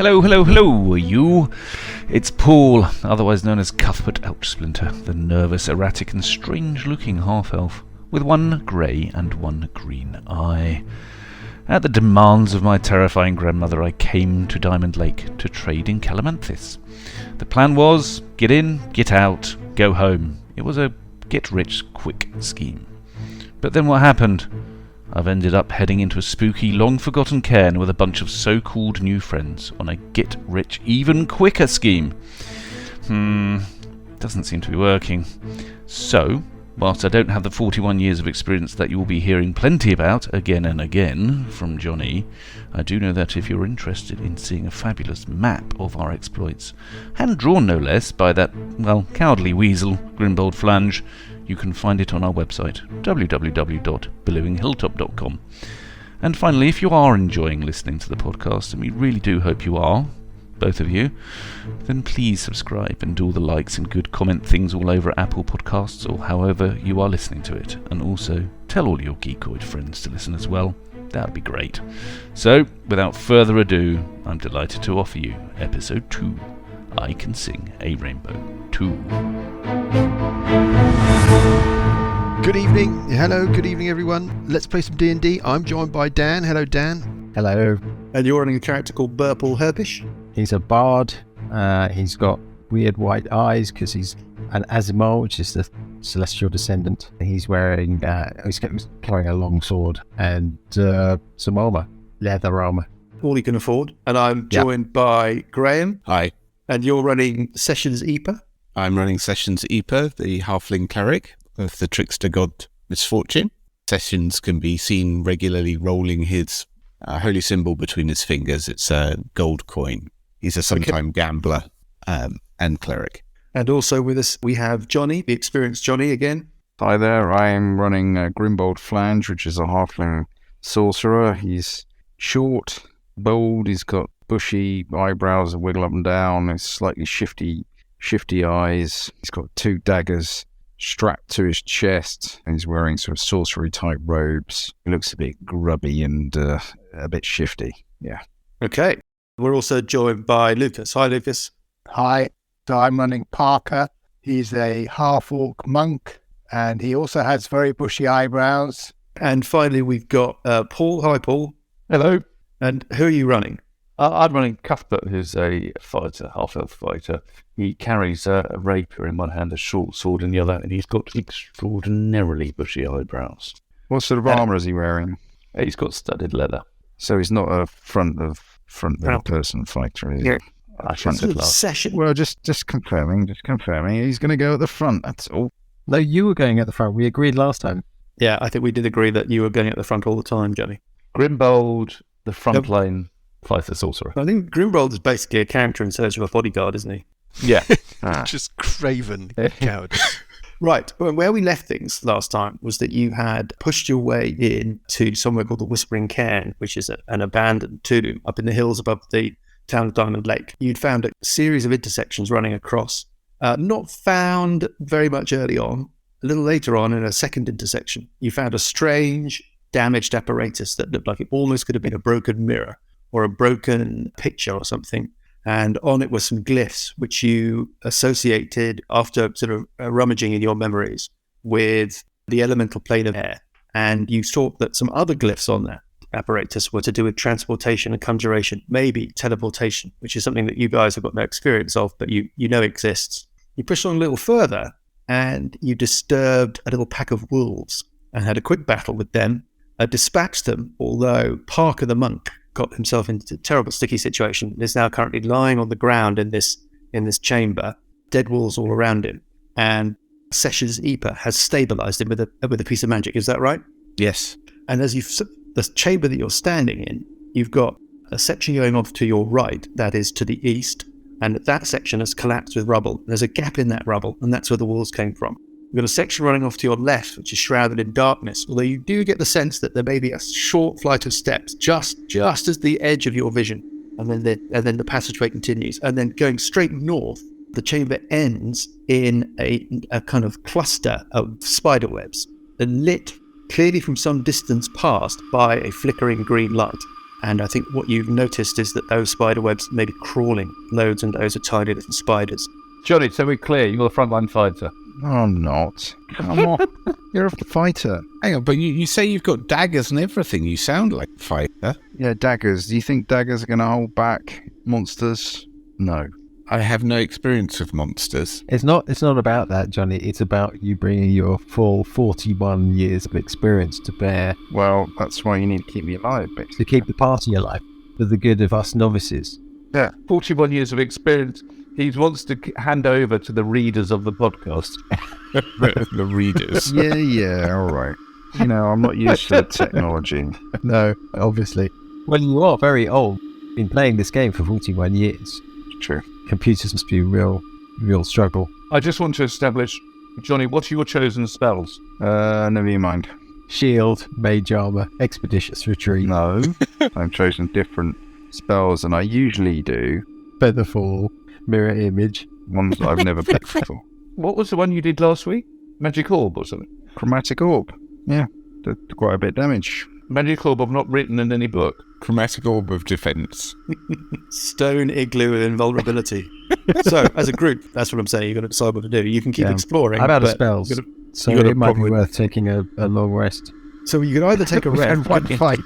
Hello, you. It's Paul, otherwise known as Cuthbert Outsplinter, the nervous, erratic and strange-looking half-elf, with one grey and one green eye. At the demands of my terrifying grandmother, I came to Diamond Lake to trade in Calamanthus. The plan was, get in, get out, go home. It was a get-rich-quick scheme. But then what happened? I've ended up heading into a spooky, long-forgotten cairn with a bunch of so-called new friends on a get-rich-even-quicker scheme. Doesn't seem to be working. So, whilst I don't have the 41 years of experience that you will be hearing plenty about again and again from Johnny, I do know that if you're interested in seeing a fabulous map of our exploits, hand-drawn no less by that, cowardly weasel, Grimbold Flange, you can find it on our website, www.billowinghilltop.com. And finally, if you are enjoying listening to the podcast, and we really do hope you are, both of you, then please subscribe and do all the likes and good comment things all over Apple Podcasts or however you are listening to it. And also, tell all your geekoid friends to listen as well. That would be great. So, without further ado, I'm delighted to offer you Episode 2, I Can Sing a Rainbow 2. Good evening. Hello, good evening everyone. Let's play some D&D. I'm joined by Dan. Hello, Dan. Hello. And you're running a character called Burple Herbish? He's a bard. He's got weird white eyes because he's an Azimol, which is the celestial descendant. He's wearing, he's carrying a long sword and some armor, leather armor. All he can afford. And I'm joined by Graham. Hi. And you're running Sessions Epa? I'm running Sessions Epa, the halfling cleric of the trickster god Misfortune. Sessions can be seen regularly rolling his holy symbol between his fingers. It's a gold coin. He's a sometime gambler and cleric. And also with us, we have Johnny, the experienced Johnny again. Hi there, I'm running Grimbold Flange, which is a halfling sorcerer. He's short, bold, he's got bushy eyebrows that wiggle up and down, he's slightly shifty eyes. He's got 2 daggers strapped to his chest, and he's wearing sort of sorcery-type robes. He looks a bit grubby and a bit shifty, yeah. Okay. We're also joined by Lucas. Hi, Lucas. Hi. So I'm running Parker. He's a half-orc monk, and he also has very bushy eyebrows. And finally, we've got Paul. Hi, Paul. Hello. And who are you running? I'm running Cuthbert, who's a fighter, half-elf fighter. He carries a rapier in one hand, a short sword in the other, and he's got extraordinarily bushy eyebrows. What sort of armour is he wearing? He's got studded leather. So he's not a front of person fighter, is he? Yeah. Session. Well, just confirming. He's going to go at the front, that's all. No, you were going at the front. We agreed last time. Yeah, I think we did agree that you were going at the front all the time, Johnny. Grimbold, the front line fighter sorcerer. I think Grimbold is basically a character in search of a bodyguard, isn't he? Yeah. Just craven coward. Right. Well, where we left things last time was that you had pushed your way in to somewhere called the Whispering Cairn, which is an abandoned tomb up in the hills above the town of Diamond Lake. You'd found a series of intersections running across, not found very much early on. A little later on, in a second intersection, you found a strange, damaged apparatus that looked like it almost could have been a broken mirror or a broken picture or something. And on it were some glyphs, which you associated after sort of rummaging in your memories with the elemental plane of air. And you thought that some other glyphs on that apparatus were to do with transportation and conjuration, maybe teleportation, which is something that you guys have got no experience of, but you know exists. You pushed on a little further and you disturbed a little pack of wolves and had a quick battle with them, dispatched them, although Parker the monk got himself into a terrible sticky situation and is now currently lying on the ground in this chamber, dead wolves all around him. And Sessions Epa has stabilized him with a piece of magic. Is that right? Yes. And as the chamber that you're standing in, you've got a section going off to your right, that is to the east, and that section has collapsed with rubble. There's a gap in that rubble, and that's where the wolves came from. You've got a section running off to your left, which is shrouded in darkness, although you do get the sense that there may be a short flight of steps just as the edge of your vision, and then the passageway continues. And then going straight north, the chamber ends in a kind of cluster of spider webs, lit clearly from some distance past by a flickering green light. And I think what you've noticed is that those spider webs may be crawling. Loads and loads of tiny little spiders. Johnny, so we're clear. You're the frontline fighter. I'm not. Come on. You're a fighter. Hang on, but you say you've got daggers and everything. You sound like a fighter. Yeah, daggers. Do you think daggers are going to hold back monsters? No. I have no experience with monsters. It's not about that, Johnny. It's about you bringing your full 41 years of experience to bear Well, that's why you need to keep me alive, basically. to keep the party alive for the good of us novices. 41 years of experience. He wants to hand over to the readers of the podcast. The readers. Yeah, all right. You know, I'm not used to the technology. No, obviously. Well, you are very old. Been playing this game for 41 years. True. Computers must be a real struggle. I just want to establish, Johnny, what are your chosen spells? Never you mind. Shield, mage armor, expeditious retreat, No. I've chosen different spells than I usually do. featherfall, mirror image. Ones that I've never played before. What was the one you did last week? Magic Orb or something? Chromatic Orb. Yeah. Did quite a bit of damage. Magic Orb I've not written in any book. Chromatic orb of defense. Stone igloo of invulnerability. So, as a group, that's what I'm saying. You've got to decide what to do. You can keep exploring. I'm out of but spells, you so you got a it might be problem with- worth taking a long rest. So you can either take a rest. And one fight.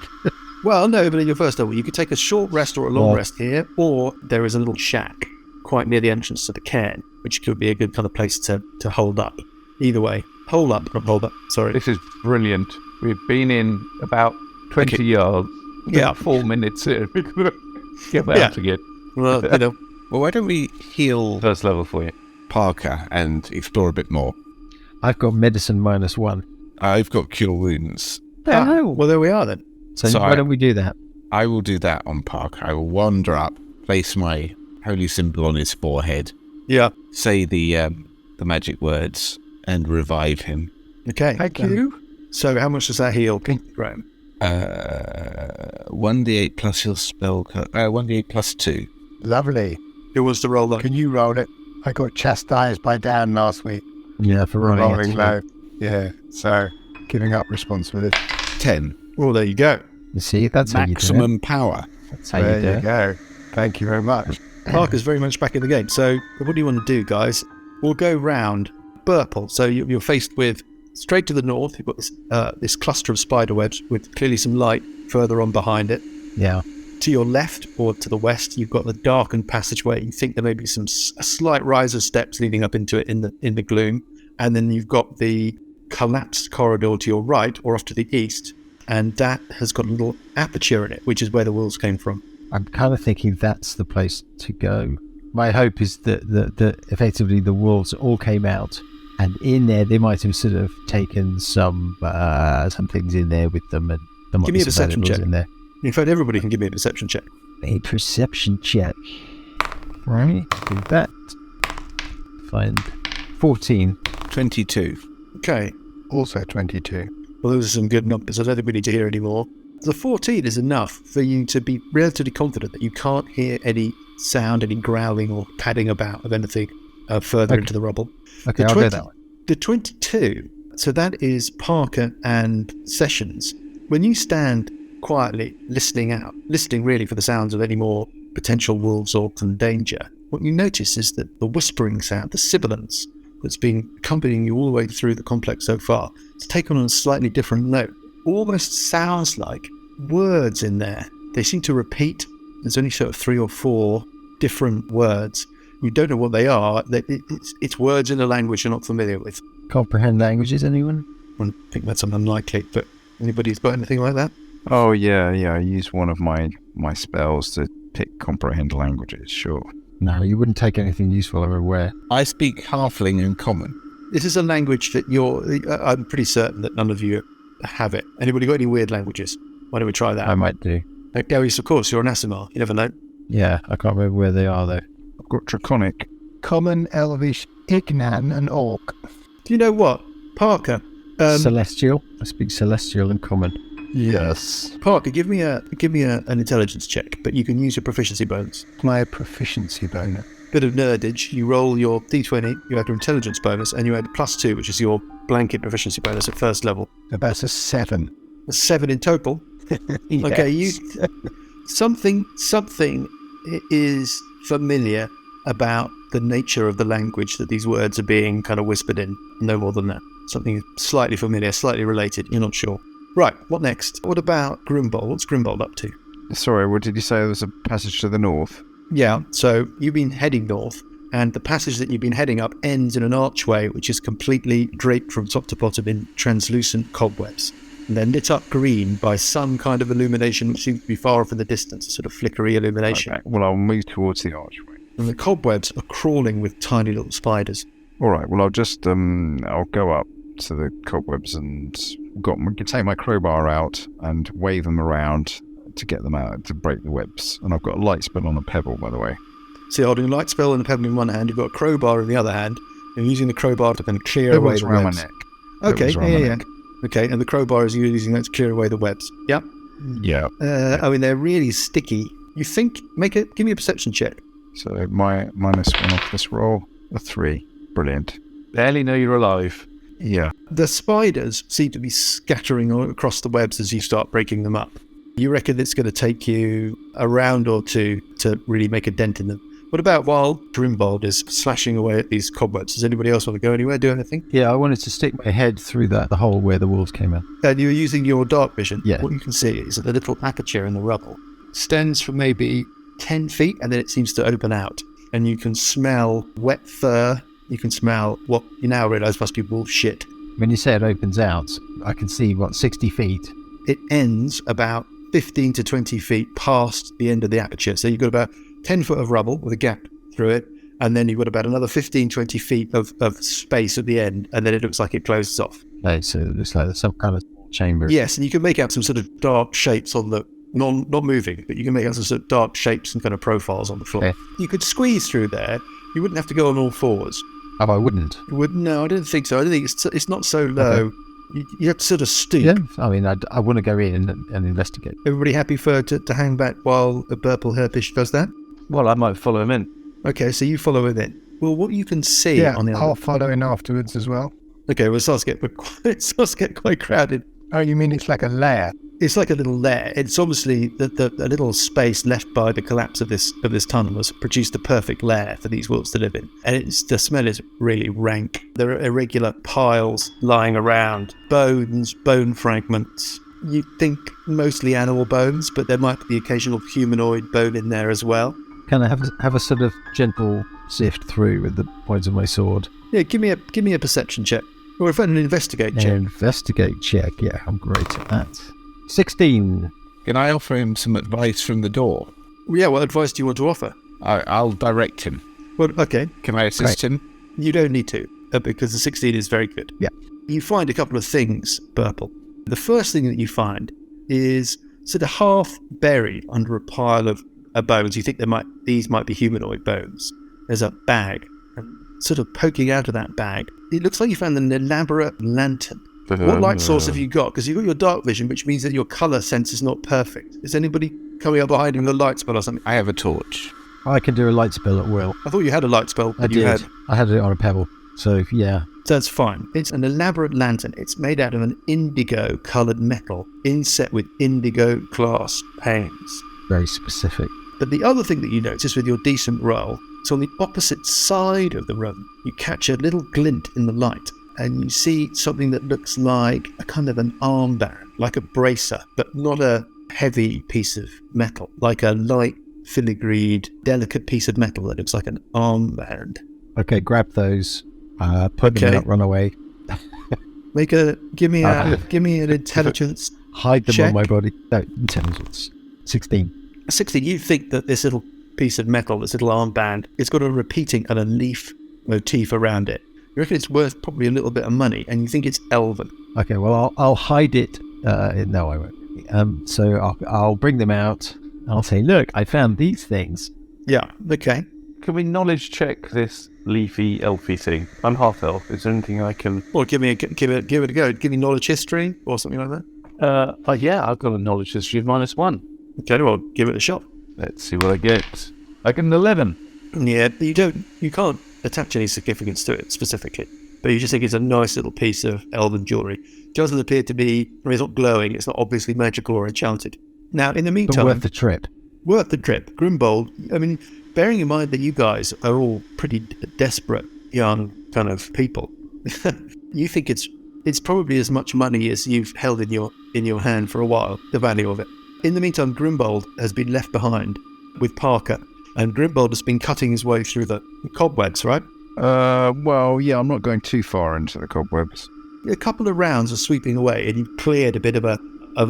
Well, no, but in your first level, you could take a short rest or a long Well- rest here, or there is a little shack quite near the entrance to the cairn, which could be a good kind of place to hold up. Either way, hold up, not hold up. Sorry. This is brilliant. We've been in about 20 yards. Yeah. 4 minutes here. We're going to get out again. Well, you know, Well, why don't we heal First level for you. Parker and explore a bit more? I've got medicine -1. I've got cure wounds. well, there we are then. So why don't we do that? I will do that on Parker. I will wander up, place my holy symbol on his forehead, Yeah. say the magic words, and revive him. Okay. Thank you. So, how much does that heal, Graham? 1d8 plus your spell. 1d8 plus 2. Lovely. Who wants to roll that? Can you roll it? I got chastised by Dan last week. Yeah, for Rolling low. Yeah. So, giving up responsibility. 10. Well, there you go. You see, that's how you do it. Maximum power. That's how you There do you it. go. Thank you very much. Parker's very much back in the game. So, what do you want to do, guys? We'll go round Burple. So, you're faced with straight to the north. You've got this cluster of spider webs with clearly some light further on behind it. Yeah. To your left or to the west, you've got the darkened passageway. You think there may be a slight rise of steps leading up into it in the gloom, and then you've got the collapsed corridor to your right or off to the east, and that has got a little aperture in it, which is where the wolves came from. I'm kind of thinking that's the place to go. My hope is that effectively the wolves all came out, and in there they might have sort of taken some things in there with them, and there might Give be me a some perception valuables check. in there. In fact, everybody can give me a perception check. A perception check. Right, do that. Find 14. 22. Okay. Also 22. Well, those are some good numbers. I don't think we need to hear any more. The 14 is enough for you to be relatively confident that you can't hear any sound, any growling or padding about of anything further into the rubble. Okay, The I'll 20 go that way. The 22, so that is Parker and Sessions. When you stand quietly listening really for the sounds of any more potential wolves or some danger, what you notice is that the whispering sound, the sibilance that's been accompanying you all the way through the complex so far, it's taken on a slightly different note. Almost sounds like words in there. They seem to repeat. There's only sort of 3 or 4 different words. You don't know what they are. It's words in a language you're not familiar with. Comprehend languages, anyone? I think that's unlikely, but anybody's got anything like that? Oh, yeah. I use one of my spells to pick comprehend languages, sure. No, you wouldn't take anything useful, I'm aware. I speak Halfling and Common. This is a language that I'm pretty certain that none of you have it. Anybody got any weird languages? Why don't we try that? I might do. Gary's, of course, you're an Asimar. You never know. Yeah, I can't remember where they are, though. I've got Draconic. Common, Elvish, Ignan, and Orc. Do you know what? Parker. Celestial. I speak Celestial and Common. Yes. Parker, give me an intelligence check, but you can use your proficiency bonus. My proficiency bonus. Bit of nerdage. You roll your d20, you add your intelligence bonus, and you add +2, which is your blanket proficiency bonus at first level. That's a 7. That's 7 in total. Okay, Something is familiar about the nature of the language that these words are being kind of whispered in. No more than that. Something slightly familiar, slightly related. You're not sure. Right, what next? What about Grimbold? What's Grimbold up to? Sorry, what did you say? There was a passage to the north? Yeah, so you've been heading north, and the passage that you've been heading up ends in an archway which is completely draped from top to bottom in translucent cobwebs. And they're lit up green by some kind of illumination which seems to be far off in the distance, a sort of flickery illumination. Okay. Well, I'll move towards the archway. And the cobwebs are crawling with tiny little spiders. All right. Well, I'll just I'll go up to the cobwebs and take my crowbar out and wave them around to get them out to break the webs. And I've got a light spell on a pebble, by the way. So you're holding a light spell and a pebble in one hand. You've got a crowbar in the other hand. And using the crowbar to kind of clear away the around webs. my neck. Okay. Around my neck. Okay, and the crowbar is using that to clear away the webs. Yep. Yeah. I mean, they're really sticky. You think? Give me a perception check. So my minus one off this roll, a 3. Brilliant. Barely know you're alive. Yeah. The spiders seem to be scattering all across the webs as you start breaking them up. You reckon it's going to take you a round or two to really make a dent in them. What about while Grimbold is slashing away at these cobwebs? Does anybody else want to go anywhere, do anything? Yeah, I wanted to stick my head through the hole where the wolves came in. And you're using your dark vision. Yeah. What you can see is that the little aperture in the rubble extends for maybe 10 feet and then it seems to open out. And you can smell wet fur. You can smell what you now realise must be wolf shit. When you say it opens out, I can see, 60 feet? It ends about 15 to 20 feet past the end of the aperture. So you've got about 10 foot of rubble with a gap through it. And then you've got about another 15, 20 feet of space at the end. And then it looks like it closes off. Okay, so it looks like there's some kind of chamber. Yes, and you can make out some sort of dark shapes on the, not moving, but you can make out some sort of dark shapes and kind of profiles on the floor. Okay. You could squeeze through there. You wouldn't have to go on all fours. Oh, I wouldn't. You would? No, I don't think so. I don't think it's not so low. Okay. You have to sort of stoop. Yeah, I mean, I want to go in and investigate. Everybody happy to hang back while the purple herpish does that? Well, I might follow him in. Okay, so you follow it in. Well, what you can see on the other... I'll follow in afterwards as well. Okay, well, it starts to get quite crowded. Oh, you mean it's like a lair? It's like a little lair. It's obviously the little space left by the collapse of this tunnel has produced the perfect lair for these wolves to live in. And the smell is really rank. There are irregular piles lying around, bones, bone fragments. You'd think mostly animal bones, but there might be the occasional humanoid bone in there as well. Can I have a sort of gentle sift through with the points of my sword? Yeah, give me a perception check. Or if an investigate check. Investigate check, yeah, I'm great at that. 16. Can I offer him some advice from the door? Yeah, what advice do you want to offer? I'll direct him. Well, okay. Can I assist him? You don't need to, because the 16 is very good. Yeah. You find a couple of things, Purple. The first thing that you find is sort of half buried under a pile of bones. You think these might be humanoid bones. There's a bag, and sort of poking out of that bag, it looks like you found an elaborate lantern. What light source have you got? Because you've got your dark vision, which means that your colour sense is not perfect. Is anybody coming up behind him with a light spell or something? I have a torch. I can do a light spell at will. I thought you had a light spell. I did. I had it on a pebble. So, yeah. That's fine. It's an elaborate lantern. It's made out of an indigo coloured metal, inset with indigo glass panes. Very specific. But the other thing that you notice with your decent roll, it's on the opposite side of the room. You catch a little glint in the light, and you see something that looks like a kind of an armband, like a bracer, but not a heavy piece of metal, like a light, filigreed, delicate piece of metal that looks like an armband. Okay, grab those, put them out, run away. Give me an intelligence. Hide them check. on my body. No, intelligence. 16. 16. You think that this little piece of metal, this little armband, it's got a repeating and a leaf motif around it. You reckon it's worth probably a little bit of money, and you think it's elven. Okay, well, I'll hide it. No, I won't. So I'll bring them out. I'll say, look, I found these things. Yeah, okay. Can we knowledge check this leafy, elfy thing? I'm half elf. Is there anything I can... Well, give it a go. Give me knowledge history or something like that. Yeah, I've got a knowledge history of -1. Okay, well, give it a shot. Let's see what I get. I get an 11. Yeah, you can't attach any significance to it specifically, but you just think it's a nice little piece of elven jewellery. It doesn't appear to be, it's not glowing, it's not obviously magical or enchanted. Now, in the meantime... But worth the trip. worth the trip. Grimbold, I mean, bearing in mind that you guys are all pretty desperate young kind of people, you think it's probably as much money as you've held in your hand for a while, the value of it. In the meantime, Grimbold has been left behind with Parker, and Grimbold has been cutting his way through the cobwebs, right? Well, yeah, I'm not going too far into the cobwebs. A couple of rounds are sweeping away, and you've cleared a bit of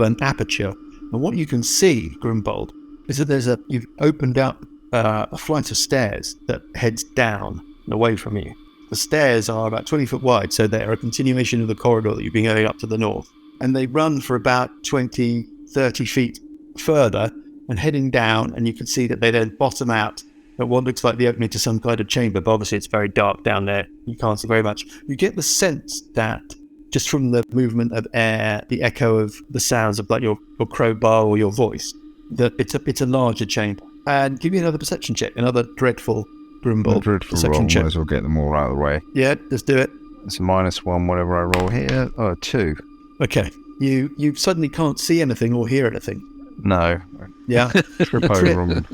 an aperture. And what you can see, Grimbold, is that you've opened up a flight of stairs that heads down and away from you. The stairs are about 20 foot wide, so they're a continuation of the corridor that you've been going up to the north. And they run for about 20, 30 feet further and heading down, and you can see that they then bottom out at what looks like the opening to some kind of chamber, but obviously it's very dark down there. You can't see very much. You get the sense that just from the movement of air, the echo of the sounds of like your crowbar or your voice, that it's a larger chamber. And give me another perception check, another dreadful Grimbold perception check. Might as well get them all out of the way. Yeah, let's do it. It's a -1, whatever I roll here. 2. Okay. You suddenly can't see anything or hear anything. No. Yeah. Trip over and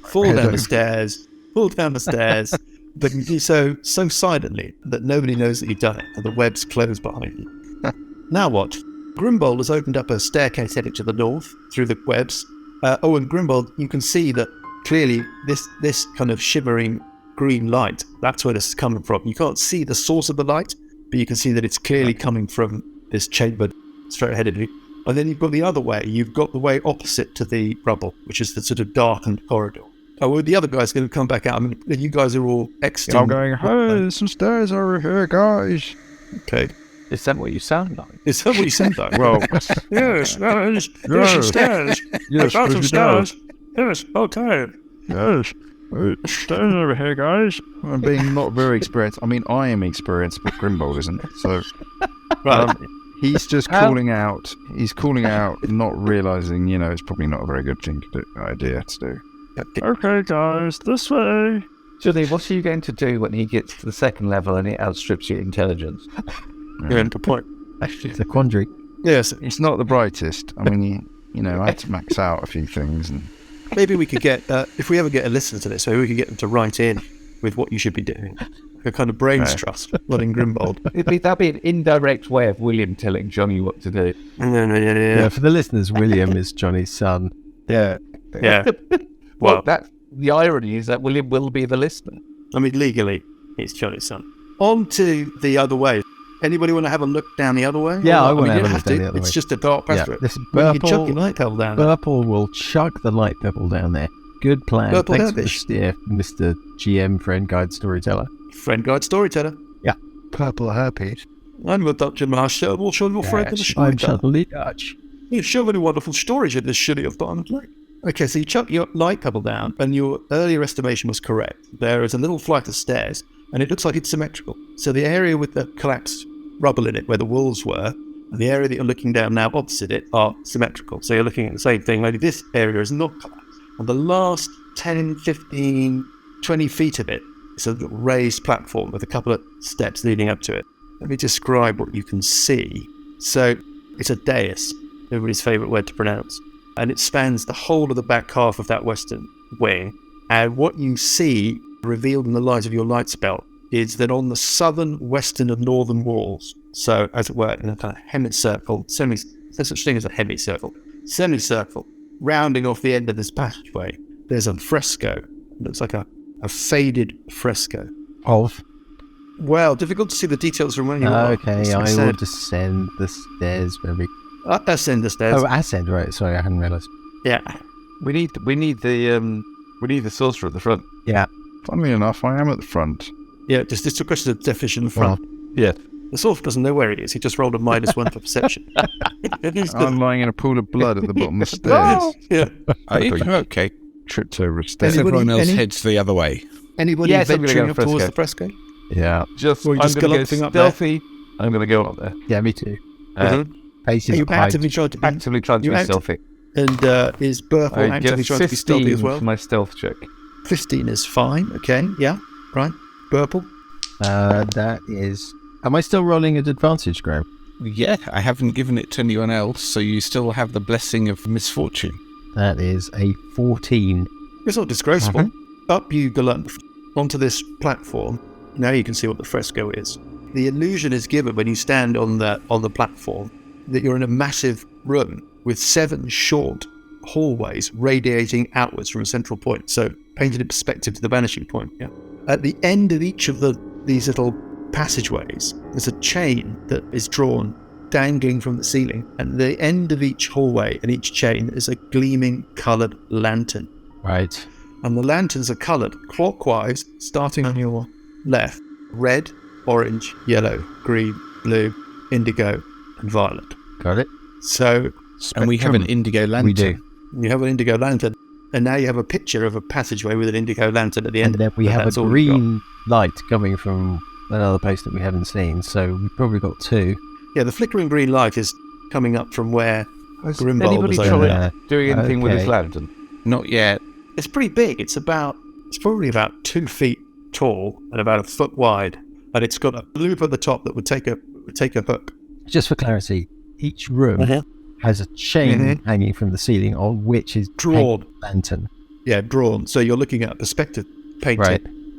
fall down the stairs. Fall down the stairs, but you do so silently that nobody knows that you've done it, and the webs close behind you. Now what? Grimbold has opened up a staircase heading to the north through the webs. And Grimbold, you can see that clearly this kind of shimmering green light, that's where this is coming from. You can't see the source of the light, but you can see that it's clearly coming from this chamber straight ahead of you. And then you've got the other way. You've got the way opposite to the rubble, which is the sort of darkened corridor. Oh, well, the other guy's going to come back out. I mean, you guys are all exiting. I'm going, hey, there's some stairs over here, guys. Okay. Is that what you sound like? Is that what you sound like? Well, yes, there's some stairs. Yes, found some good to stairs. Yes, okay. yes. Stairs over here, guys. I'm being not very experienced. I mean, I am experienced, but Grimbold isn't. So, Right. he's just calling out. He's calling out, not realizing, it's probably not a very good idea to do. Okay, guys, this way. Johnny, what are you going to do when he gets to the second level and it outstrips your intelligence? Yeah, good point. Actually, it's a quandary. Yes, It's not the brightest. I mean, I had to max out a few things. And maybe we could get, if we ever get a listener to this, maybe we could get them to write in with what you should be doing. A kind of brains trust, running Grimbold. That'd be an indirect way of William telling Johnny what to do. Yeah, for the listeners, William is Johnny's son. yeah, Yeah. Well, the irony is that William will be the listener. I mean, legally, it's Johnny's son. On to the other way. Anybody want to have a look down the other way? Yeah, I mean, want to you have a don't look down the other It's way. just a dark passage. Listen, Well, you can chuck your light pebble down there. Burple will chuck the light pebble down there. Good plan. Burple Thanks for the Herbish. steer, Mr. GM, friend, guide, storyteller. Friend guide storyteller. Purple herpes. I'm a Dutch master. We'll show you a friend in the I'm storyteller. suddenly Dutch. You've so many wonderful stories in this city of Diamond Lake. Okay, so you chuck your light pebble down, and your earlier estimation was correct. There is a little flight of stairs, and it looks like it's symmetrical. So the area with the collapsed rubble in it, where the walls were, and the area that you're looking down now opposite it are symmetrical. So you're looking at the same thing, only this area is not collapsed. And the last 10, 15, 20 feet of it is a raised platform with a couple of steps leading up to it. Let me describe what you can see. So it's a dais, everybody's favourite word to pronounce. And it spans the whole of the back half of that western wing. And what you see, revealed in the light of your light spell, is that on the southern, western, and northern walls, so as it were, in a kind of semicircle, there's such thing as a semicircle, rounding off the end of this passageway, there's a fresco. It looks like a faded fresco. Of? Well, difficult to see the details from where you are. Okay, As I will said. descend the stairs very... Ascend the stairs. Oh, ascend, right. Sorry, I hadn't realised. Yeah. We need the sorcerer at the front. Yeah. funnily enough, I am at the front. Yeah, just it's a question of definition in the front. Yeah. The sorcerer doesn't know where he is. He just rolled a -1 for perception. I'm lying in a pool of blood at the bottom of the stairs. Yeah. Okay. Tripped over a As stairs. everyone else any- heads the other way. Anybody Yes, I'm gonna venturing go up towards fresco. the fresco? Yeah. Just, Or you I'm just going to galloping go up there? stealthy. I'm going to go up there. Yeah, me too. Mhm. Pace Are is you high. actively trying to be? Actively trying to You be act- stealthy. And is Burple I get actively trying to be stealthy 15 as well? for my stealth check. 15 is fine. Okay, yeah, right. Burple? That is... Am I still rolling at advantage, Graham? Yeah, I haven't given it to anyone else, so you still have the blessing of misfortune. That is a 14. It's not disgraceful. Up you go onto this platform. Now you can see what the fresco is. The illusion is given when you stand on the platform that you're in a massive room with 7 short hallways radiating outwards from a central point. So painted in perspective to the vanishing point. Yeah. At the end of each of these little passageways, there's a chain that is drawn, dangling from the ceiling. At the end of each hallway and each chain is a gleaming coloured lantern. Right. And the lanterns are coloured clockwise, starting on your left. Red, orange, yellow, green, blue, indigo, and violet. Got it. So, And we have an indigo lantern. We do. you have an indigo lantern. And now you have a picture of a passageway with an indigo lantern at the end. And then we have That's a all we've got. green light coming from another place that we haven't seen. So we've probably got 2. Yeah, the flickering green light is coming up from where Has Grimbold anybody was tried over. doing anything with his Okay. lantern? Not yet. It's pretty big. It's probably about 2 feet tall and about 1 foot wide. And it's got a loop at the top that would take a hook. Just for clarity, each room has a chain hanging from the ceiling on which is Drawn. hanging a lantern. Yeah, drawn. So you're looking at a perspective painting.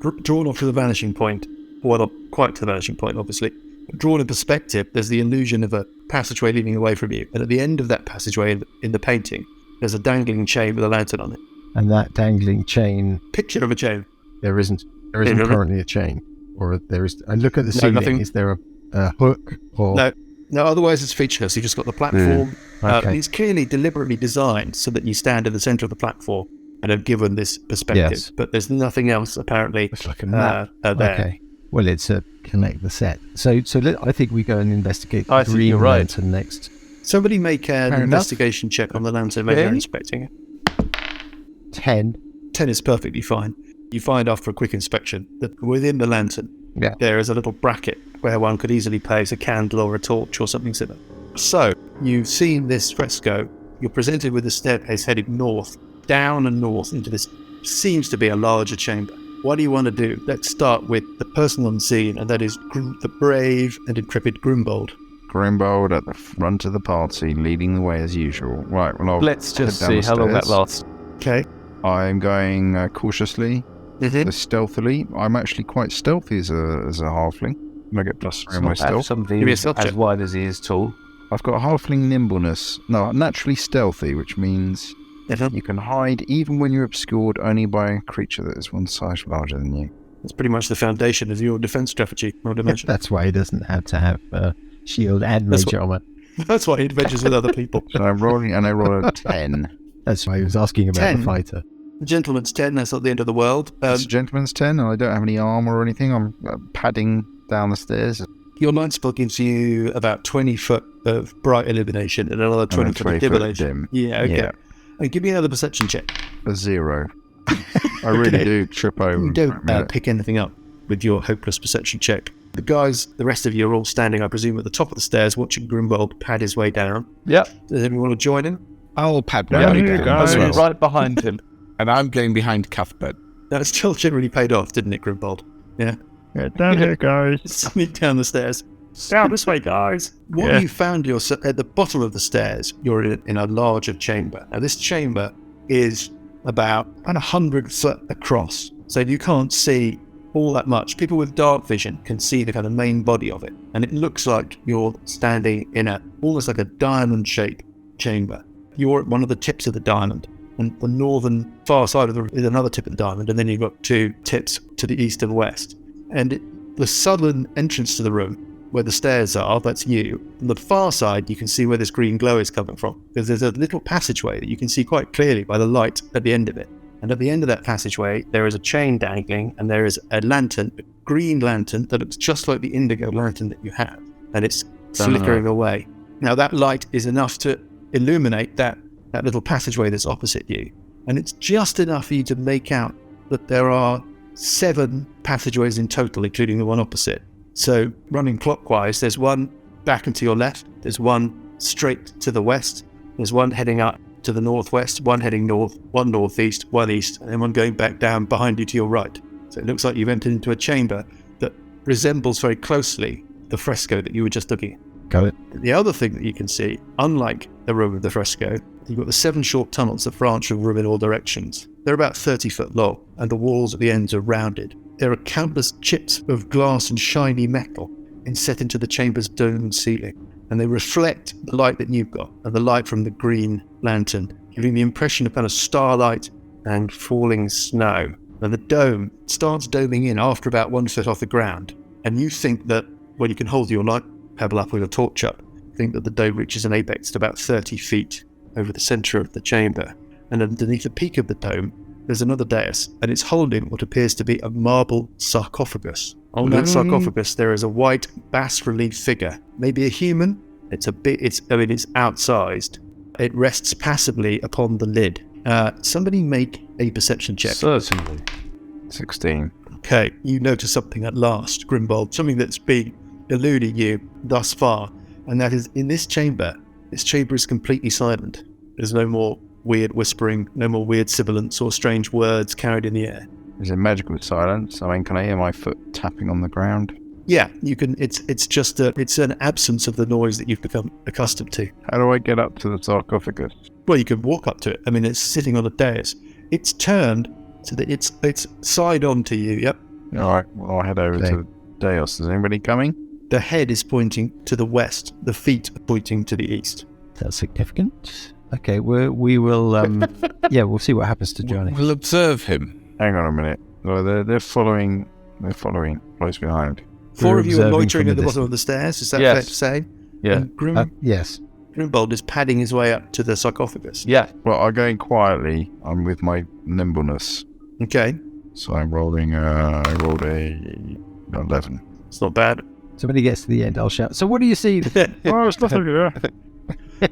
Right. Drawn off to the vanishing point. Well, not quite to the vanishing point, obviously. Drawn in perspective, there's the illusion of a passageway leading away from you. And at the end of that passageway in the painting, there's a dangling chain with a lantern on it. And that dangling chain, Picture of a chain. there isn't currently a chain. Or there is. I look at the ceiling. nothing. Is there a hook? Or No, otherwise it's featureless. You've just got the platform. Okay. It's clearly deliberately designed so that you stand in the centre of the platform and have given this perspective. Yes. But there's nothing else apparently It's like a map. there. Okay. Well, it's a connect the set. So I think we go and investigate I the think green you're right. lantern next. Somebody make an enough. investigation check on the lantern when you're inspecting it. 10. 10 is perfectly fine. You find after a quick inspection that within the lantern Yeah. there is a little bracket where one could easily place a candle or a torch or something similar. So, you've seen this fresco. You're presented with a staircase heading north, down and north into this seems to be a larger chamber. What do you want to do? Let's start with the person on scene, and that is the brave and intrepid Grimbold. Grimbold at the front of the party, leading the way as usual. Right, well, I'll Let's just head down see the how long that stairs. lasts. Okay. I'm going cautiously, Mm-hmm. stealthily. I'm actually quite stealthy as a halfling. I get +3 on my Have stealth. something Give me a stealth as check. wide as he is tall. I've got halfling nimbleness. No, naturally stealthy, which means you can hide even when you're obscured only by a creature that is one size larger than you. That's pretty much the foundation of your defense strategy, I would imagine. That's why he doesn't have to have shield and That's mage armor. That's why he adventures with other people. So I'm rolling, and I roll a 10. That's why he was asking about 10? the fighter. The gentleman's 10, that's not the end of the world. It's a gentleman's 10, and I don't have any armor or anything. I'm padding down the stairs. Your light spell gives you about 20 foot of bright illumination and another 20 foot of 20 dim foot illumination. dim. Yeah, okay. Yeah. And give me another perception check. A 0. I really do trip over. You for a don't minute. pick anything up with your hopeless perception check. The guys, the rest of you are all standing, I presume, at the top of the stairs watching Grimbold pad his way down. Yep. Does anyone want to join him? I'll pad my Yeah, way you down guys as well. right behind him. And I'm going behind Cuthbert. That still generally paid off, didn't it, Grimbold? Yeah. Down here, guys. Sneak down the stairs. Down this way, guys. What you found yourself at the bottom of the stairs, you're in a larger chamber. Now, this chamber is about 100 foot across, so you can't see all that much. People with dark vision can see the kind of main body of it, and it looks like you're standing in almost like a diamond-shaped chamber. You're at one of the tips of the diamond, and the northern far side of the is another tip of the diamond, and then you've got 2 tips to the east and west. And the southern entrance to the room, where the stairs are, that's you. On the far side, you can see where this green glow is coming from, because there's a little passageway that you can see quite clearly by the light at the end of it. And at the end of that passageway, there is a chain dangling, and there is a lantern, a green lantern that looks just like the indigo lantern that you have, and it's flickering away. Now, that light is enough to illuminate that little passageway that's opposite you, and it's just enough for you to make out that there are 7 passageways in total, including the one opposite. So, running clockwise, there's one back and to your left, there's one straight to the west, there's one heading up to the northwest, one heading north, one northeast, one east, and then one going back down behind you to your right. So it looks like you've entered into a chamber that resembles very closely the fresco that you were just looking at. Got it. The other thing that you can see, unlike the room of the fresco, you've got the 7 short tunnels that branch from the room in all directions. They're about 30 foot long, and the walls at the ends are rounded. There are countless chips of glass and shiny metal inset into the chamber's domed ceiling, and they reflect the light that you've got and the light from the green lantern, giving the impression of kind of starlight and falling snow. And the dome starts doming in after about 1 foot off the ground, and you think that when you can hold your light pebble up with a torch up, think that the dome reaches an apex at about 30 feet over the centre of the chamber. And underneath the peak of the dome, there's another dais, and it's holding what appears to be a marble sarcophagus. On that sarcophagus, there is a white bas-relief figure, maybe a human. It's outsized. It rests passively upon the lid. Somebody make a perception check. Certainly. 16. Okay, you notice something at last, Grimbold, something that's been eluding you thus far, and that is in this chamber is completely silent. There's no more weird whispering, no more weird sibilants or strange words carried in the air. Is it magical silence? I mean, can I hear my foot tapping on the ground? Yeah, you can. It's just it's an absence of the noise that you've become accustomed to. How do I get up to the sarcophagus? Well, you can walk up to it. I mean, it's sitting on a dais. It's turned so that it's side on to you. Yep. All right. Well, I'll head over to the dais. Is anybody coming? The head is pointing to the west. The feet are pointing to the east. That's significant. Okay, we will. We'll see what happens to Johnny. We'll observe him. Hang on a minute. Well, they're following. They're following close behind. 4 of you are observing loitering from at the the bottom of the stairs. Is that Yes. fair to say? Yeah. And Yes. Grimbold is padding his way up to the sarcophagus. Yeah. Well, I'm going quietly. I'm with my nimbleness. Okay, So I'm rolling. I rolled a 11. it's not bad. So when he gets to the end, I'll shout, "So what do you see?" Oh, it's nothing here.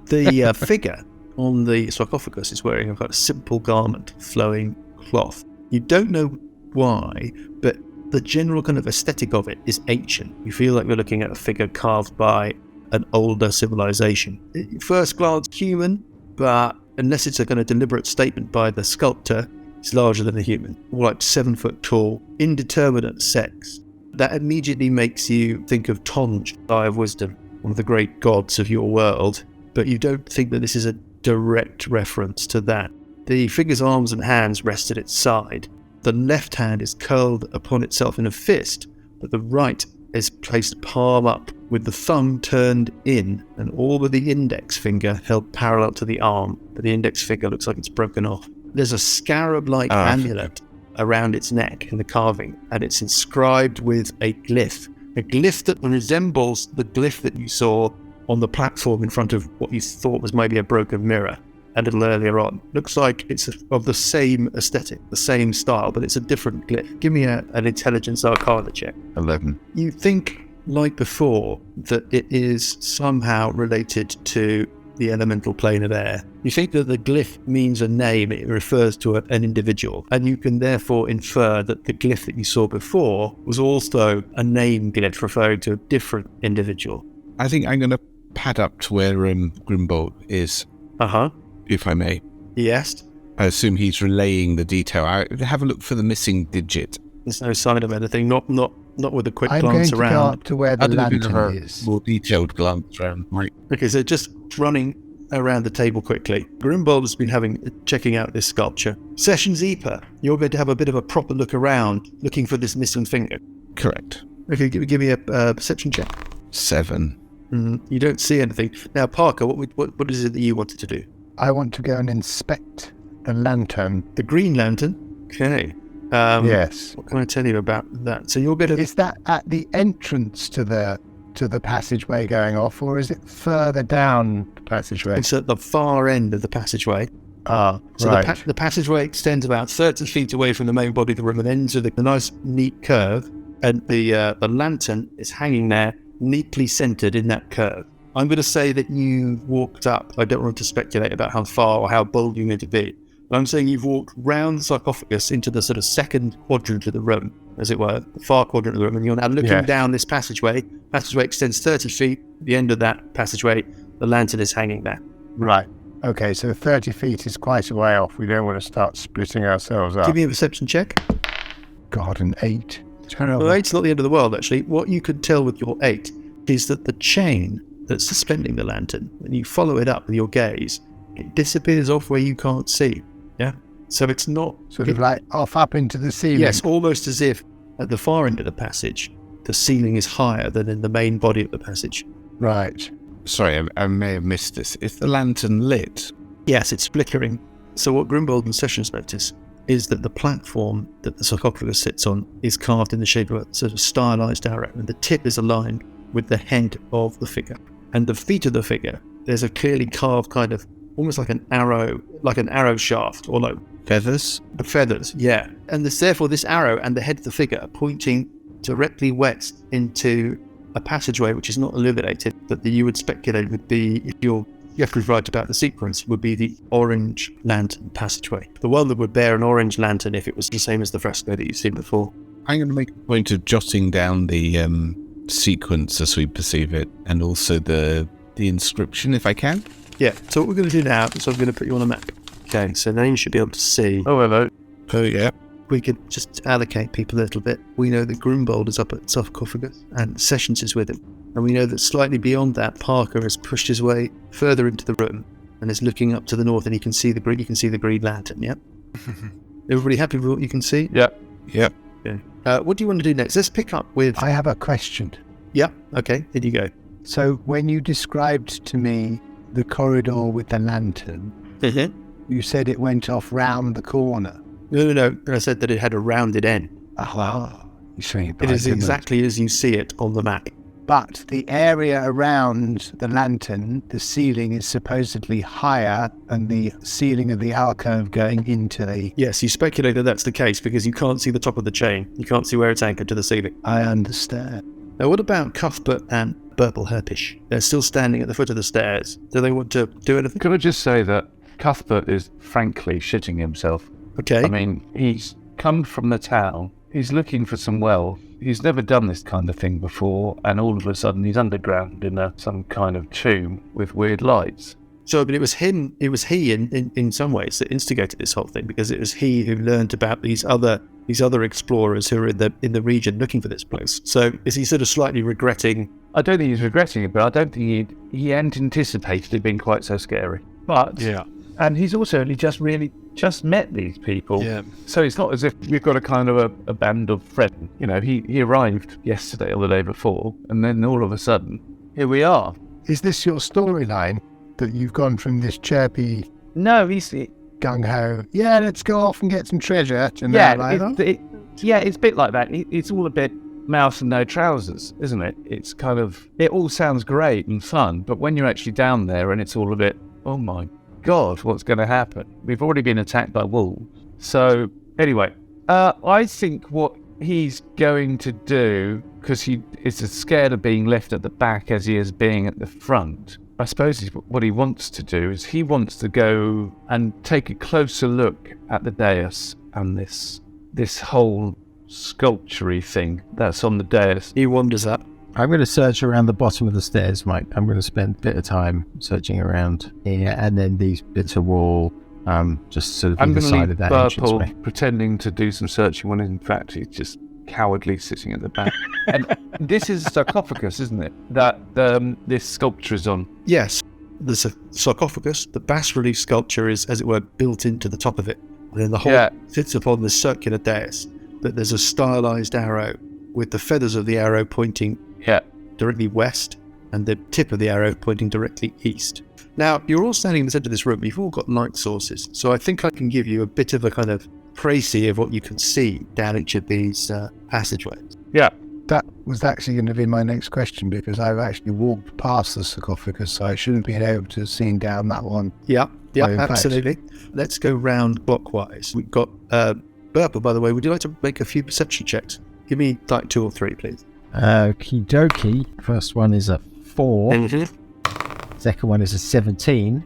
The figure on the sarcophagus is wearing a kind of simple garment, flowing cloth. You don't know why, but the general kind of aesthetic of it is ancient. You feel like you're looking at a figure carved by an older civilization. At first glance, human, but unless it's a kind of deliberate statement by the sculptor, it's larger than a human. More like 7 foot tall, indeterminate sex. That immediately makes you think of Tonj, Eye of Wisdom, one of the great gods of your world, but you don't think that this is a direct reference to that. The figure's arms and hands rest at its side. The left hand is curled upon itself in a fist, but the right is placed palm up, with the thumb turned in and all but the index finger held parallel to the arm, but the index finger looks like it's broken off. There's a scarab-like amulet around its neck in the carving, and it's inscribed with a glyph that resembles the glyph that you saw on the platform in front of what you thought was maybe a broken mirror a little earlier on. Looks like it's of the same aesthetic, the same style, but it's a different glyph. Give me an intelligence arcana check. 11. You think, like before, that it is somehow related to the elemental plane of air. You think that the glyph means a name, it refers to an individual, and you can therefore infer that the glyph that you saw before was also a name glyph referring to a different individual. I think I'm going to pad up to where Grimbold is, Uh-huh. if I may. Yes. I assume he's relaying the detail. I have a look for the missing digit. There's no sign of anything, not with a quick I'm going glance to around. go up to where the I'd do a bit of lantern a is. more detailed glance around. Right. Okay, so just running around the table quickly. Grimbold has been checking out this sculpture. Sessions Epa, you're going to have a bit of a proper look around, looking for this missing finger. Correct. Okay, give me a perception check. 7. You don't see anything. Now, Parker, what is it that you wanted to do? I want to go and inspect the lantern. The green lantern? Okay. Yes. What can I tell you about that? So you're going to... Is that at the entrance to the passageway going off, or is it further down the passageway? It's at the far end of the passageway. Ah, So right. the passageway extends about 30 feet away from the main body of the room and ends with a nice, neat curve. And the lantern is hanging there, neatly centered in that curve. I'm going to say that you walked up. I don't want to speculate about how far or how bold you need to be. But I'm saying you've walked round the sarcophagus into the sort of second quadrant of the room, as it were, the far quadrant of the room, and you're now looking down this passageway. Passageway extends 30 feet. At the end of that passageway, the lantern is hanging there. Right. Okay, so 30 feet is quite a way off. We don't want to start splitting ourselves up. Give me a perception check. God, an 8. Terrible. Well, 8's not the end of the world, actually. What you could tell with your 8 is that the chain that's suspending the lantern. When you follow it up with your gaze, it disappears off where you can't see. Yeah. So it's not Sort of like off up into the ceiling. Yes, almost as if at the far end of the passage, the ceiling is higher than in the main body of the passage. Right. Sorry, I may have missed this. Is the lantern lit? Yes, it's flickering. So what Grimbold and Sessions notice is that the platform that the sarcophagus sits on is carved in the shape of a sort of stylized arrow, and the tip is aligned with the head of the figure. And the feet of the figure, there's a clearly carved kind of, almost like an arrow shaft, or like Feathers? feathers, yeah. And therefore this arrow and the head of the figure are pointing directly west into a passageway which is not illuminated, that you would speculate would be, if you have to be right about the sequence, would be the orange lantern passageway. The one that would bear an orange lantern if it was the same as the fresco that you've seen before. I'm going to make a point of jotting down the sequence as we perceive it, and also the inscription, if I can. Yeah, so what we're going to do now is I'm going to put you on a map. Okay, so now you should be able to see. Oh, hello. Oh, yeah. We could just allocate people a little bit. We know that Grimbold is up at sarcophagus and Sessions is with him. And we know that slightly beyond that, Parker has pushed his way further into the room and is looking up to the north, and you can see the green lantern, yep? Everybody happy with what you can see? Yep. Yep. Okay. What do you want to do next? Let's pick up with... I have a question. Yeah, okay, here you go. So when you described to me the corridor with the lantern, you said it went off round the corner. No. I said that it had a rounded end. Ah, you see. It is exactly as you see it on the map. But the area around the lantern, the ceiling is supposedly higher than the ceiling of the alcove going into the... Yes, you speculate that that's the case because you can't see the top of the chain. You can't see where it's anchored to the ceiling. I understand. Now, what about Cuthbert and Burple Herpish? They're still standing at the foot of the stairs. Do they want to do anything? Could I just say that Cuthbert is frankly shitting himself. Okay. I mean, he's come from the town. He's looking for some wealth. He's never done this kind of thing before, and all of a sudden he's underground in some kind of tomb with weird lights. So, but it was he in some ways that instigated this whole thing, because it was he who learned about these other explorers who are in the region looking for this place. So is he sort of slightly regretting? I don't think he's regretting it, but I don't think he hadn't anticipated it being quite so scary. But Yeah. And he's also only just met these people. Yeah. So it's not as if we've got a kind of a band of friends. You know, he arrived yesterday or the day before, and then all of a sudden, here we are. Is this your storyline, that you've gone from this chirpy, No, he's... gung-ho, yeah, let's go off and get some treasure, to Yeah, now later? it's a bit like that. It's all a bit mouse and no trousers, isn't it? It's kind of... It all sounds great and fun, but when you're actually down there and it's all a bit, oh my God, what's going to happen? We've already been attacked by wolves. So, anyway, I think what he's going to do, because he is as scared of being left at the back as he is being at the front, I suppose what he wants to do is he wants to go and take a closer look at the dais and this whole sculpture-y thing that's on the dais. He wanders up. I'm going to search around the bottom of the stairs, Mike. I'm going to spend a bit of time searching around here, and then these bits of wall, just sort of I'm either going to side leave of that Burple entranceway. pretending to do some searching when in fact he's just cowardly sitting at the back. And this is a sarcophagus, isn't it? That this sculpture is on. Yes, the sarcophagus, the bas-relief sculpture is, as it were, built into the top of it. And then the whole sits upon this circular dais, but there's a stylized arrow with the feathers of the arrow pointing directly west and the tip of the arrow pointing directly east. Now, you're all standing in the centre of this room. You've all got light sources, so I think I can give you a bit of a kind of précis of what you can see down each of these passageways. Yeah. That was actually going to be my next question, because I've actually walked past the sarcophagus, so I shouldn't be able to have seen down that one. Yeah, Well, in fact- absolutely. Let's go round clockwise. We've got Burple, by the way. Would you like to make a few perception checks? Give me like 2 or 3, please. Okie dokie. First one is a 4. Mm-hmm. Second one is a 17.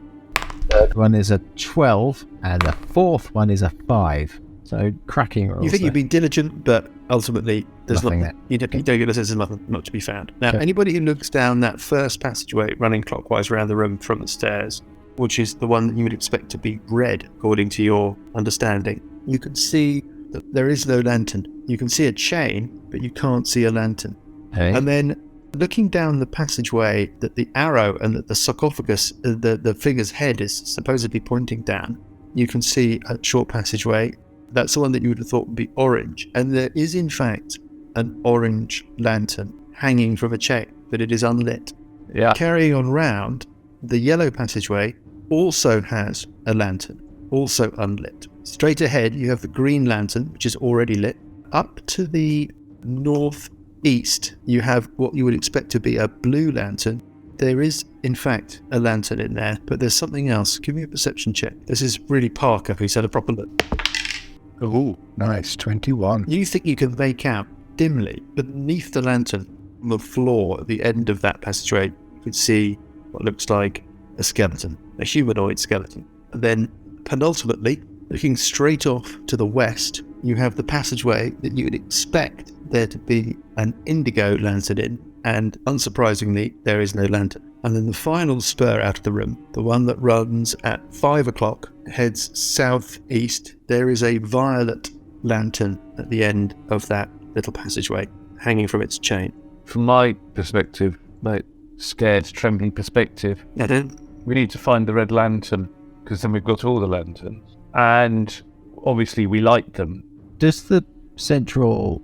Third one is a 12. And the fourth one is a 5. So cracking rolls. You think there. you've been diligent, but ultimately there's Nothing nothing. You don't get a sense there's nothing not to be found. Now, Okay. anybody who looks down that first passageway running clockwise around the room from the stairs, which is the one that you would expect to be red, according to your understanding, you can see that there is no lantern. You can see a chain, but you can't see a lantern. Okay. And then Looking down the passageway that the arrow and that the sarcophagus, the figure's head is supposedly pointing down, you can see a short passageway. That's the one that you would have thought would be orange. And there is, in fact, an orange lantern hanging from a chain, but it is unlit. Yeah. Carrying on round, the yellow passageway also has a lantern, also unlit. Straight ahead, you have the green lantern, which is already lit. Up to the northeast, you have what you would expect to be a blue lantern. There is, in fact, a lantern in there, but there's something else. Give me a perception check. This is really Parker who's had a proper look. Oh, nice. 21. You think you can make out dimly beneath the lantern on the floor at the end of that passageway. You could see what looks like a skeleton, a humanoid skeleton. And then penultimately, looking straight off to the west, you have the passageway that you would expect there to be an indigo lantern in, and unsurprisingly, there is no lantern. And then the final spur out of the room, the one that runs at 5 o'clock, heads southeast, there is a violet lantern at the end of that little passageway, hanging from its chain. From my perspective, like scared, trembling perspective, we need to find the red lantern, because then we've got all the lanterns. And obviously we light them. Does the central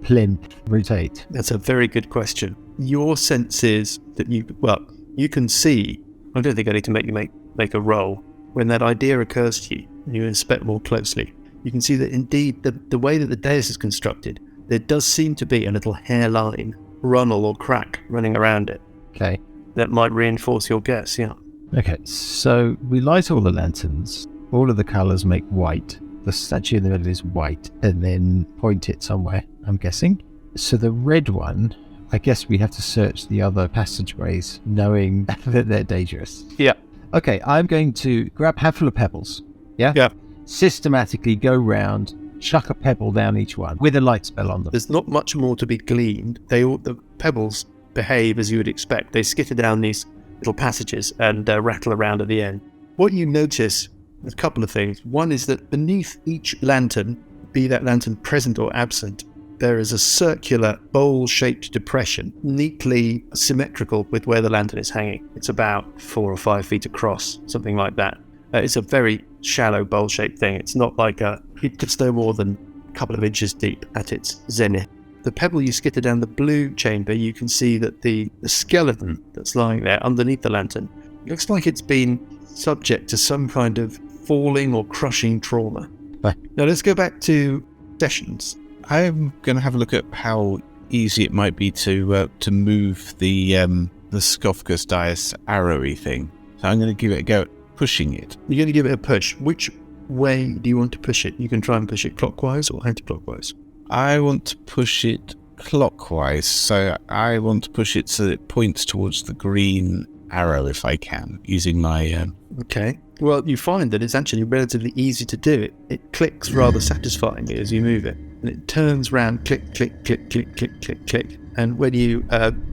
plinth rotate? That's a very good question. Your sense is that you can see, I don't think I need to make you make a roll. When that idea occurs to you, and you inspect more closely, you can see that indeed the way that the dais is constructed, there does seem to be a little hairline, runnel or crack running around it. Okay. That might reinforce your guess, yeah. Okay, so we light all the lanterns. All of the colours make white. The statue in the middle is white, and then point it somewhere, I'm guessing. So the red one, I guess we have to search the other passageways, knowing that they're dangerous. Yeah. Okay, I'm going to grab a handful of pebbles. Yeah? Yeah. Systematically go round, chuck a pebble down each one with a light spell on them. There's not much more to be gleaned. The pebbles behave as you would expect. They skitter down these little passages and rattle around at the end. What you notice, a couple of things. One is that beneath each lantern, be that lantern present or absent, there is a circular bowl-shaped depression, neatly symmetrical with where the lantern is hanging. It's about 4 or 5 feet across, something like that. It's a very shallow bowl-shaped thing. It's not like it's no more than a couple of inches deep at its zenith. The pebble you skitter down the blue chamber, you can see that the skeleton that's lying there underneath the lantern looks like it's been subject to some kind of falling or crushing trauma. Right. Now let's go back to Sessions. I'm going to have a look at how easy it might be to move the sarcophagus dais arrowy thing. So I'm going to give it a go at pushing it. You're going to give it a push. Which way do you want to push it? You can try and push it clockwise or anti-clockwise. I want to push it clockwise, so I want to push it so that it points towards the green arrow if I can, using my... Okay. Well, you find that it's actually relatively easy to do. It clicks rather satisfyingly as you move it. And it turns round, click, click, click, click, click, click, click. And when you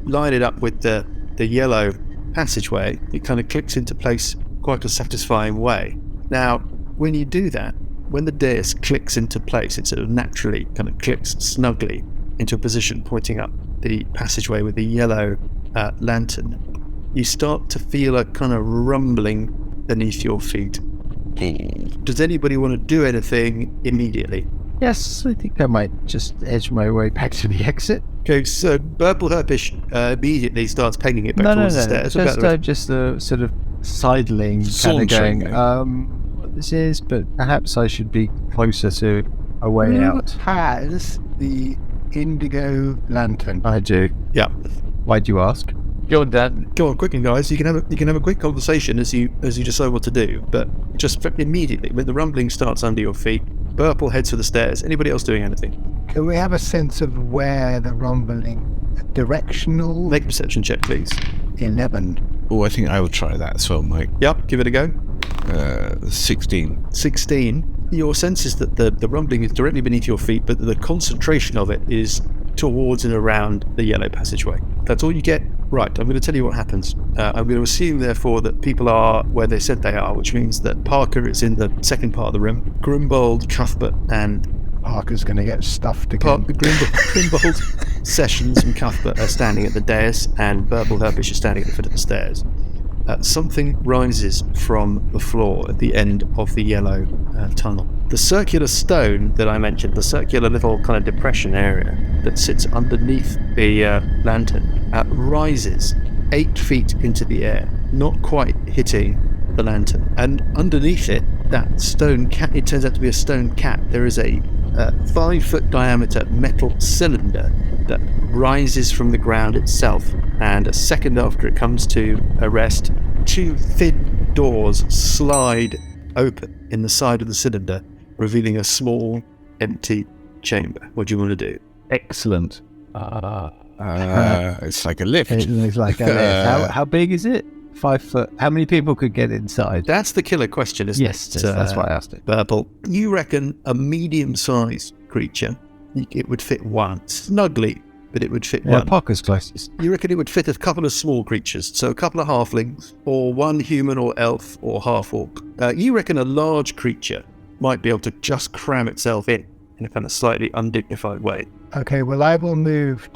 line it up with the yellow passageway, it kind of clicks into place quite a satisfying way. Now, when you do that, when the dais clicks into place, it sort of naturally kind of clicks snugly into a position pointing up the passageway with the yellow lantern. You start to feel a kind of rumbling beneath your feet. Does anybody want to do anything immediately? Yes, I think I might just edge my way back to the exit. Okay, so Purple Herpish immediately starts pegging it back towards the stairs. Just the sort of sidling, kind of going, what this is, but perhaps I should be closer to a way out. Who has the indigo lantern? I do. Yeah. Why do you ask? Go on, Dan. Go on, quickly, guys. You can have a quick conversation as you decide what to do. But just immediately, when the rumbling starts under your feet, Purple heads for the stairs. Anybody else doing anything? Can we have a sense of where the rumbling, directional? Make a perception check, please. 11. Oh, I think I will try that as well, Mike. Yep, give it a go. 16. 16. Your sense is that the rumbling is directly beneath your feet, but the concentration of it is towards and around the yellow passageway. That's all you get. Right, I'm going to tell you what happens. I'm going to assume, therefore, that people are where they said they are, which means that Parker is in the second part of the room. Grimbold, Cuthbert, and Parker's going to get stuffed again. Grimbold, Sessions and Cuthbert are standing at the dais, and Burple Herbish is standing at the foot of the stairs. Something rises from the floor at the end of the yellow tunnel. The circular stone that I mentioned, the circular little kind of depression area that sits underneath the lantern, rises 8 feet into the air, not quite hitting the lantern. And underneath it, that stone cap, it turns out to be a stone cap. There is a 5-foot diameter metal cylinder that rises from the ground itself, and a second after it comes to a rest, 2 thin doors slide open in the side of the cylinder, revealing a small, empty chamber. What do you want to do? Excellent. It's like a lift. It looks like a lift. How big is it? 5 foot. How many people could get inside? That's the killer question, isn't Yes, it? that's why I asked it. Burple, you reckon a medium-sized creature, it would fit one. Snugly, but it would fit one. Parker's closest. You reckon it would fit a couple of small creatures, so a couple of halflings, or one human or elf or half-orc. You reckon a large creature might be able to just cram itself in a kind of slightly undignified way. Okay, well, I will move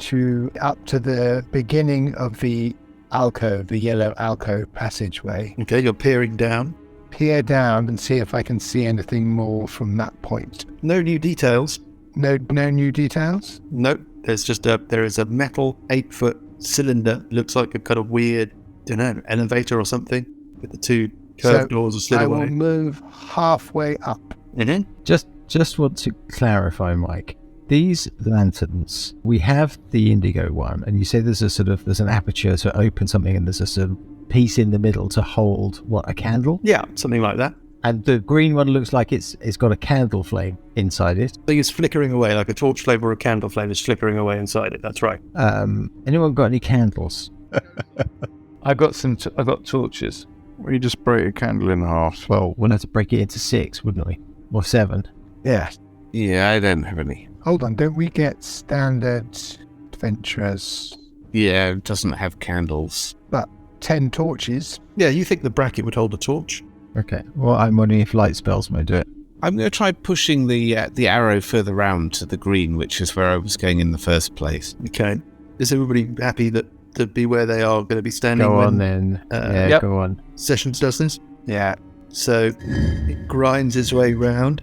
up to the beginning of the alcove, the yellow alcove passageway. Okay, you're peering down. Peer down and see if I can see anything more from that point. No new details. No new details? Nope. There is a metal 8-foot cylinder. Looks like a kind of weird, elevator or something with the 2 curved doors that slid away. I will move halfway up. Mm-hmm. Just want to clarify, Mike. These lanterns, we have the indigo one, and you say there's an aperture to open something, and there's a sort of piece in the middle to hold a candle? Yeah, something like that. And the green one looks like it's got a candle flame inside it. Thing is flickering away, like a torch flame or a candle flame is flickering away inside it. That's right. Anyone got any candles? I got torches. Well, you just break a candle in half. Well, we'll have to break it into 6, wouldn't we? Or 7. Yeah. Yeah, I don't have any. Hold on, don't we get standard adventurers? Yeah, it doesn't have candles. But 10 torches? Yeah, you think the bracket would hold a torch? Okay. Well, I'm wondering if light spells may do it. I'm going to try pushing the arrow further round to the green, which is where I was going in the first place. Okay. Is everybody happy to be where they are going to be standing? Go on then. Yep. Go on. Sessions does this? Yeah. So it grinds its way round.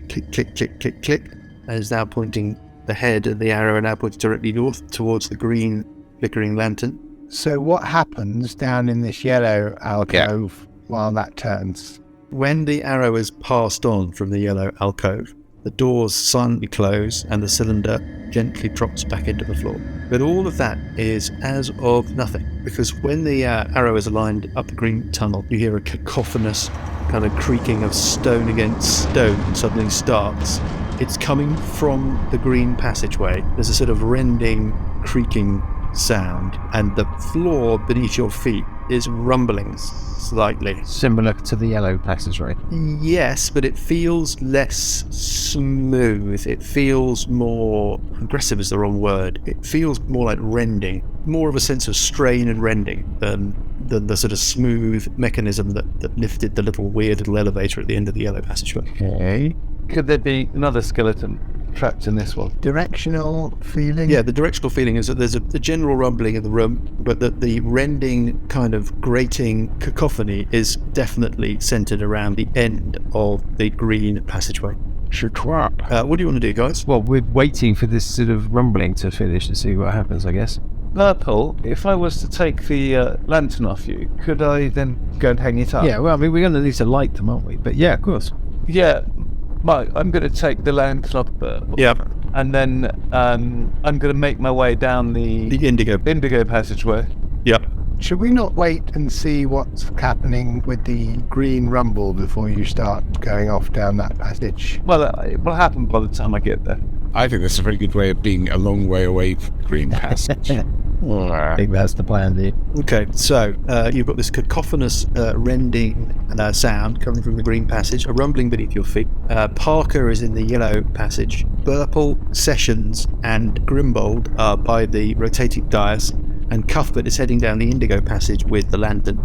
Click, click, click, click, click. And is now pointing the head and the arrow are now pointing directly north towards the green flickering lantern. So what happens down in this yellow alcove while that turns? When the arrow is passed on from the yellow alcove, the doors silently close and the cylinder gently drops back into the floor. But all of that is as of nothing, because when the arrow is aligned up the green tunnel, you hear a cacophonous kind of creaking of stone against stone suddenly starts. It's coming from the green passageway. There's a sort of rending, creaking sound, and the floor beneath your feet is rumbling slightly. Similar to the yellow passageway. Yes, but it feels less smooth. It feels more aggressive is the wrong word. It feels more like rending. More of a sense of strain and rending than the sort of smooth mechanism that lifted the weird little elevator at the end of the yellow passageway. Okay. Could there be another skeleton trapped in this one? Directional feeling? Yeah, the directional feeling is that there's a general rumbling in the room, but that the rending kind of grating cacophony is definitely centered around the end of the green passageway. What do you want to do, guys? Well, we're waiting for this sort of rumbling to finish to see what happens, I guess. Burple, if I was to take the lantern off you, could I then go and hang it up? Yeah, well, I mean, we're going to need to light them, aren't we? But yeah, of course. Yeah, Mike, I'm going to take the lantern off Burple. Yeah. And then I'm going to make my way down the indigo passageway. Yeah. Should we not wait and see what's happening with the green rumble before you start going off down that passage? Well, it will happen by the time I get there. I think that's a very good way of being a long way away from the green passage. I think that's the plan, dude. Okay, so you've got this cacophonous rending sound coming from the green passage, a rumbling beneath your feet. Parker is in the yellow passage. Burple, Sessions, and Grimbold are by the rotating dais, and Cuthbert is heading down the indigo passage with the lantern.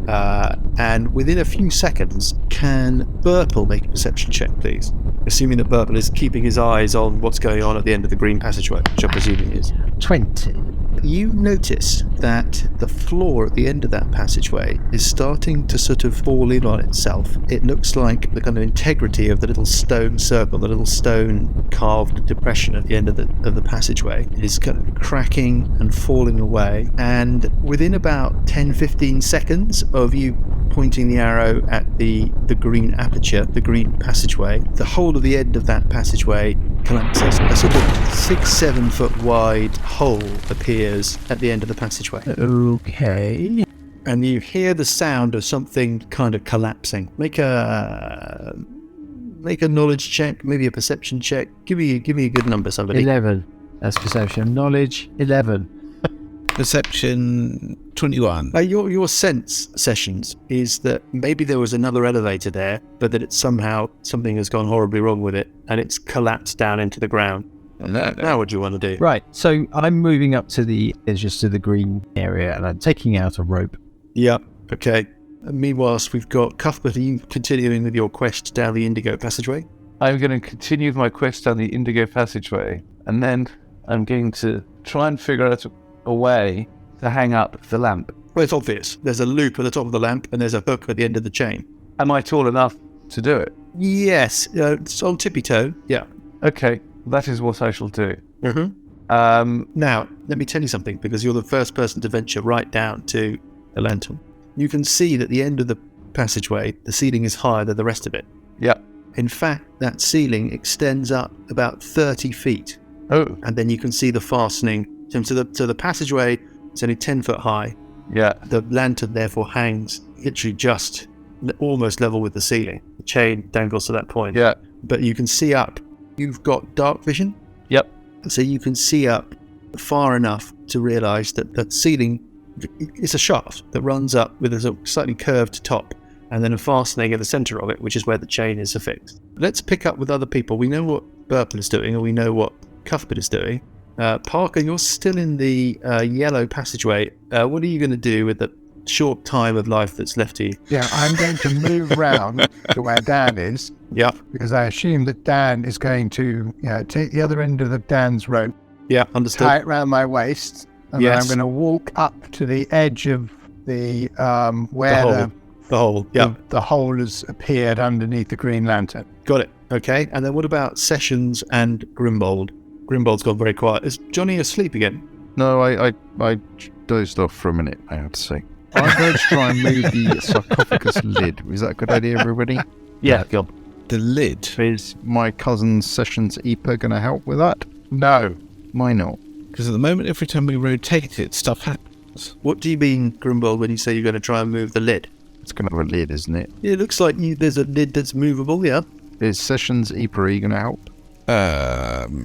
And within a few seconds, can Burple make a perception check, please? assuming that Purple is keeping his eyes on what's going on at the end of the green passageway, which I'm presuming is. 20. You notice that the floor at the end of that passageway is starting to sort of fall in on itself. It looks like the kind of integrity of the little stone circle, the little stone carved depression at the end of the passageway is kind of cracking and falling away. And within about 10-15 seconds of you pointing the arrow at the green aperture, the green passageway, the whole of the end of that passageway collapses. A sort of 6-7 foot wide hole appears at the end of the passageway. Okay. And you hear the sound of something kind of collapsing. Make a knowledge check, maybe a perception check. Give me a good number, somebody. 11. That's perception. Knowledge, 11. Perception 21. Your sense, Sessions, is that maybe there was another elevator there, but that it's somehow something has gone horribly wrong with it, and it's collapsed down into the ground. Now what do you want to do? Right, so I'm moving up to the edges to the green area, and I'm taking out a rope. Yep, okay. And meanwhile, we've got Cuthbert. Are you continuing with your quest down the Indigo passageway? I'm going to continue with my quest down the Indigo passageway, and then I'm going to try and figure out a way to hang up the lamp. Well, it's obvious. There's a loop at the top of the lamp, and there's a hook at the end of the chain. Am I tall enough to do it? Yes, it's on tippy toe. Yeah. Okay, that is what I shall do. Mm-hmm. Now, let me tell you something, because you're the first person to venture right down to the lantern. You can see that the end of the passageway, the ceiling is higher than the rest of it. Yep. In fact, that ceiling extends up about 30 feet. Oh. And then you can see the fastening. So the passageway is only 10 foot high. Yeah. The lantern therefore hangs literally just almost level with the ceiling. The chain dangles to that point. Yeah. But you can see up. You've got dark vision. Yep. So you can see up far enough to realise that the ceiling is a shaft that runs up with a slightly curved top and then a fastening at the centre of it, which is where the chain is affixed. Let's pick up with other people. We know what Burple is doing, and we know what Cuthbert is doing. Parker, you're still in the yellow passageway. What are you going to do with the short time of life that's left to you? Yeah, I'm going to move round to where Dan is. Yeah. Because I assume that Dan is going to take the other end of Dan's rope, Yeah, understood. tie it round my waist, and then Yes. I'm going to walk up to the edge of the where The hole. Yeah. the hole has appeared underneath the green lantern. Got it. Okay. And then what about Sessions and Grimbold? Grimbold's gone very quiet. Is Johnny asleep again? No, I dozed off for a minute, I have to say. I'm going to try and move the sarcophagus lid. Is that a good idea, everybody? Yeah, go on. The lid. Is my cousin Sessions Epa going to help with that? No. Why not? Because at the moment, every time we rotate it, stuff happens. What do you mean, Grimbold, when you say you're going to try and move the lid? It's going to have a lid, isn't it? It looks like there's a lid that's movable, yeah. Is Sessions Epa going to help?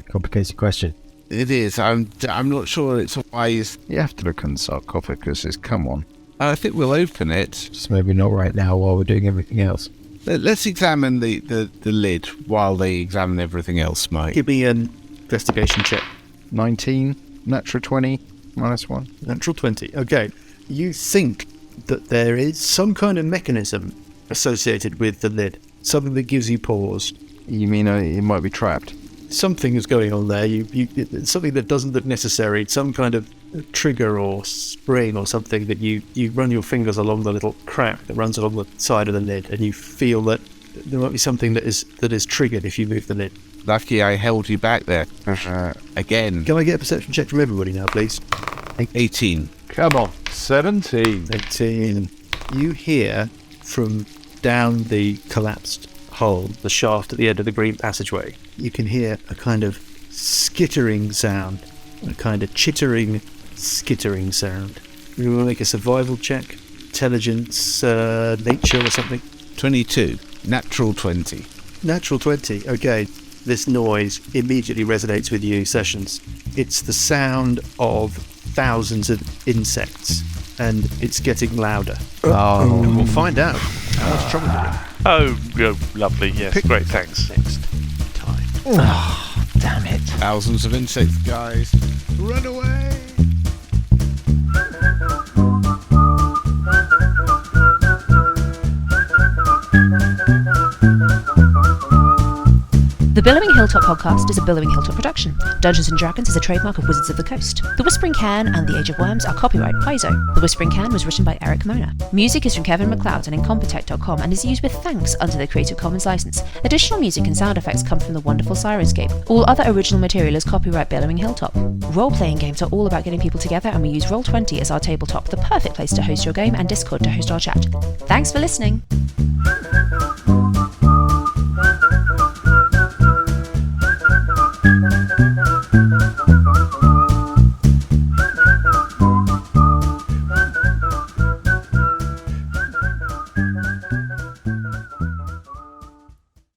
Complicated question. It is. I'm not sure it's wise. You have to look in the sarcophagus. Come on. I think we'll open it. Just maybe not right now while we're doing everything else. Let's examine the lid while they examine everything else, Mike. Give me an investigation check. 19, natural 20, -1. Natural 20. Okay. You think that there is some kind of mechanism associated with the lid. Something that gives you pause. You mean it might be trapped? Something is going on there. It's something that doesn't look necessary. Some kind of trigger or spring or something that you run your fingers along the little crack that runs along the side of the lid, and you feel that there might be something that is triggered if you move the lid. Lucky I held you back there. Again. Can I get a perception check from everybody now, please? 18. Come on. 17. 18. You hear from down the collapsed hole, the shaft at the end of the green passageway, you can hear a kind of skittering sound, a kind of chittering, skittering sound. You want to make a survival check? Intelligence, nature or something? 22. Natural 20. Natural 20. Okay. This noise immediately resonates with you, Sessions. It's the sound of thousands of insects, and it's getting louder. And we'll find out how much trouble you're in. Oh, lovely. Yes, great. Thanks. Next time. Oh, damn it. Thousands of insects, guys. Run away! Billowing Hilltop podcast is a Billowing Hilltop production. Dungeons & Dragons is a trademark of Wizards of the Coast. The Whispering Cairn and The Age of Worms are copyright Paizo. The Whispering Cairn was written by Eric Mona. Music is from Kevin MacLeod and Incompetech.com and is used with thanks under the Creative Commons license. Additional music and sound effects come from the wonderful Sirenscape. All other original material is copyright Billowing Hilltop. Role-playing games are all about getting people together, and we use Roll20 as our tabletop, the perfect place to host your game, and Discord to host our chat. Thanks for listening!